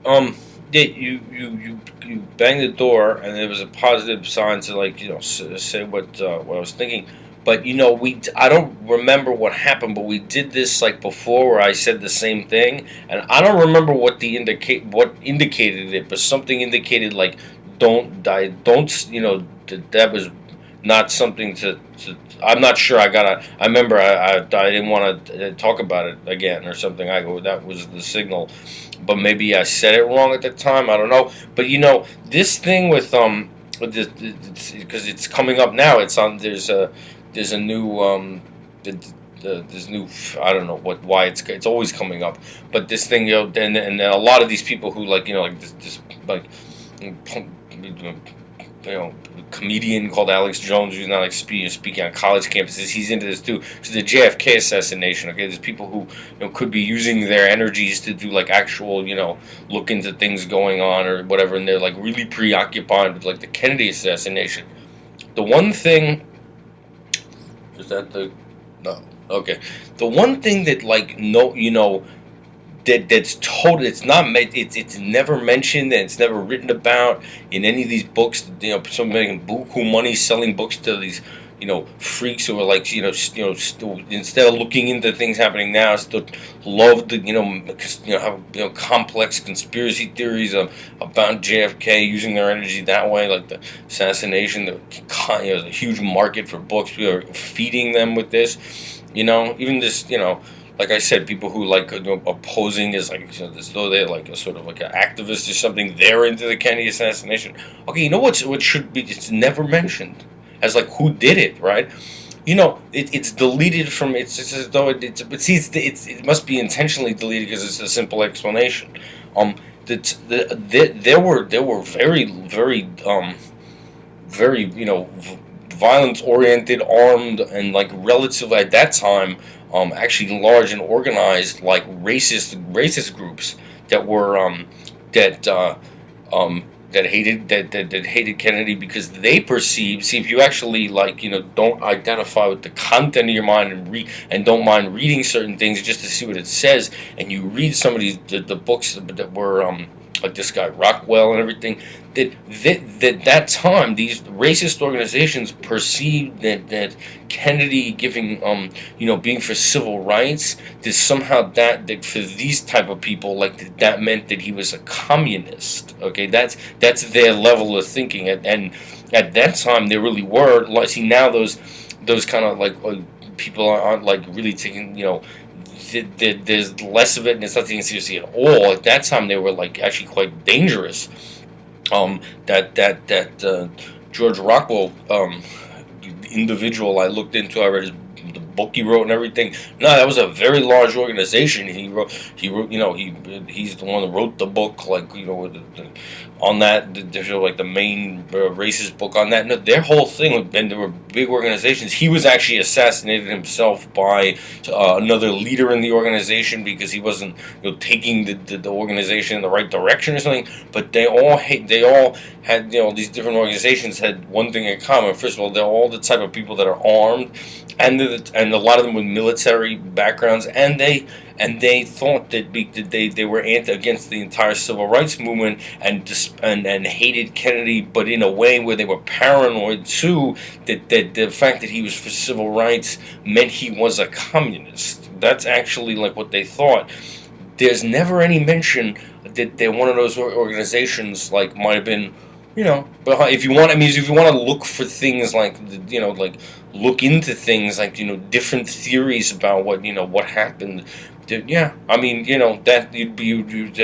Um, yeah, you banged the door, and it was a positive sign to, like, say what I was thinking. But I don't remember what happened, but we did this like before, where I said the same thing, and I don't remember what indicated it, but something indicated like don't die, don't that was not something to. I'm not sure. I remember I didn't want to talk about it again or something. I go, that was the signal, but maybe I said it wrong at the time. I don't know. But this thing with this, because it's coming up now. It's on. There's a new the, there's new. I don't know why it's always coming up. But this thing, and a lot of these people who, like, like this like you know comedian called Alex Jones, who's not like speaking on college campuses. He's into this too. So the JFK assassination. Okay, there's people who could be using their energies to do like actual look into things going on or whatever, and they're like really preoccupied with like the Kennedy assassination. The one thing is that the no okay. The one thing that, like, no, that's total. It's not. It's never mentioned, and it's never written about in any of these books. Somebody making buku money selling books to these, freaks who are like, instead of looking into things happening now, still love to, have complex conspiracy theories about JFK, using their energy that way, like the assassination. There's a huge market for books. People are feeding them with this. Even this, like I said, people who like opposing is like, as though they're like a sort of like an activist or something. They're into the Kennedy assassination. Okay, what should be? It's never mentioned as like who did it, right? It's deleted from. It's as though it must be intentionally deleted because it's a simple explanation. There were very very very violence oriented, armed, and like relatively at that time, actually large and organized, like racist groups that were that that hated Kennedy because they perceived. See, if you actually, like, don't identify with the content of your mind and don't mind reading certain things just to see what it says, and you read some of the books that were like this guy Rockwell and everything, that time these racist organizations perceived that Kennedy giving being for civil rights, that somehow that for these type of people, like, that meant that he was a communist. Okay, that's their level of thinking, and at that time they really were. Like, see, now those kind of like people aren't like really taking, there's less of it, and it's not taken seriously at all. At that time, they were like actually quite dangerous. That George Rockwell individual I looked into, I read the book he wrote and everything. No, that was a very large organization. He wrote, he's the one that wrote the book, like, on that, like the main racist book on that. No, their whole thing, and there were big organizations. He was actually assassinated himself by another leader in the organization because he wasn't taking the organization in the right direction or something. But they all had, these different organizations had one thing in common. First of all, they're all the type of people that are armed, and a lot of them with military backgrounds, and they thought that they were against the entire civil rights movement, and hated Kennedy, but in a way where they were paranoid too, that the fact that he was for civil rights meant he was a communist. That's actually like what they thought. There's never any mention that they're one of those organizations, like, might have been, but if you want, I mean, if you want to look for things like, like, look into things like, different theories about what happened. Yeah, I mean, that the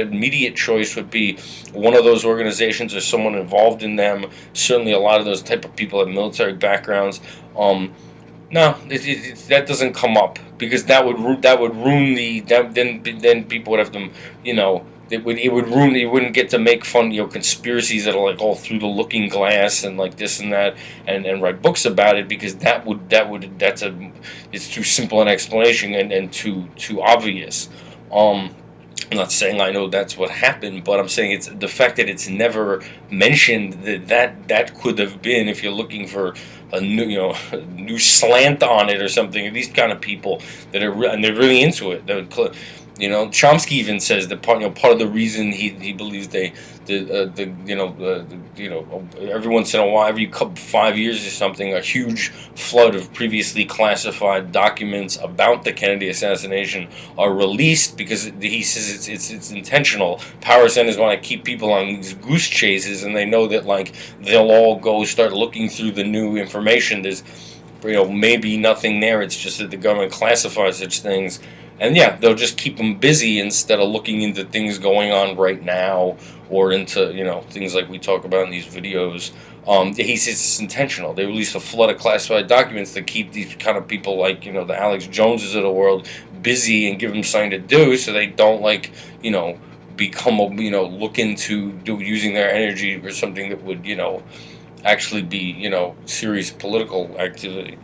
immediate choice would be one of those organizations or someone involved in them. Certainly, a lot of those type of people have military backgrounds. No, that doesn't come up because that would ruin then people would have to, it would ruin. You wouldn't get to make fun, conspiracies that are like all through the looking glass and like this and that, and write books about it, because it's too simple an explanation, and too obvious. I'm not saying I know that's what happened, but I'm saying it's the fact that it's never mentioned that could have been, if you're looking for a new, a new slant on it or something. These kind of people that are and they're really into it. Chomsky even says that part of the reason he believes every once in a while, every couple 5 years or something, a huge flood of previously classified documents about the Kennedy assassination are released because he says it's intentional. Power centers want to keep people on these goose chases, and they know that like they'll all go start looking through the new information. There's maybe nothing there. It's just that the government classifies such things. And yeah, they'll just keep them busy instead of looking into things going on right now, or into things like we talk about in these videos. He says it's intentional. They release a flood of classified documents to keep these kind of people like the Alex Joneses of the world busy and give them something to do, so they don't become look into using their energy for something that would actually be serious political activity.